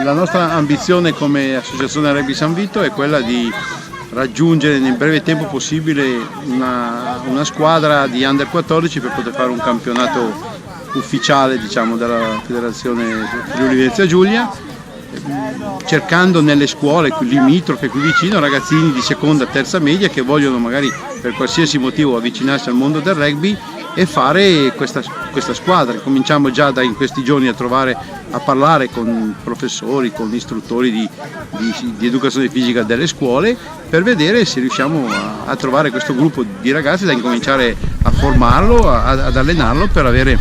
La nostra ambizione come Associazione Rugby San Vito è quella di raggiungere nel breve tempo possibile una squadra di Under 14 per poter fare un campionato ufficiale, diciamo, della Federazione Friuli Venezia Giulia, cercando nelle scuole qui limitrofe, qui vicino, ragazzini di seconda, terza media che vogliono magari per qualsiasi motivo avvicinarsi al mondo del rugby e fare questa squadra. Cominciamo già in questi giorni a parlare con professori, con istruttori di educazione fisica delle scuole per vedere se riusciamo a trovare questo gruppo di ragazzi da incominciare a formarlo, ad allenarlo per avere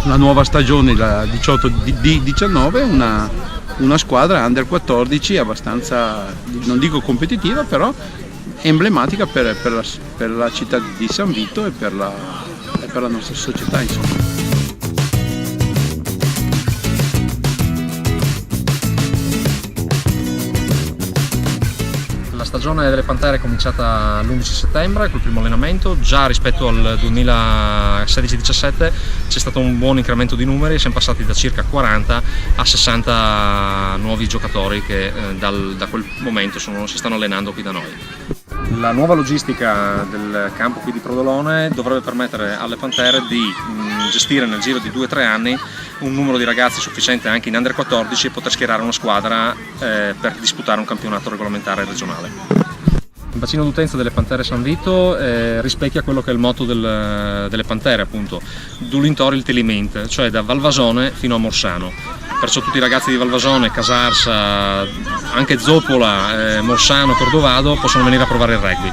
la nuova stagione, la 18-19, una squadra Under 14 abbastanza, non dico competitiva, però emblematica per la città di San Vito e per la nostra società, insomma. La stagione delle Pantere è cominciata l'11 settembre col primo allenamento. Già rispetto al 2016-17 c'è stato un buon incremento di numeri, siamo passati da circa 40 a 60 nuovi giocatori che da quel momento si stanno allenando qui da noi. La nuova logistica del campo qui di Prodolone dovrebbe permettere alle Pantere di gestire nel giro di 2-3 anni un numero di ragazzi sufficiente anche in Under 14 e poter schierare una squadra per disputare un campionato regolamentare regionale. Il bacino d'utenza delle Pantere San Vito rispecchia quello che è il motto delle Pantere, appunto, Dulintori il Teliment, cioè da Valvasone fino a Morsano. Perciò tutti i ragazzi di Valvasone, Casarsa, anche Zoppola, Morsano, Cordovado possono venire a provare il rugby.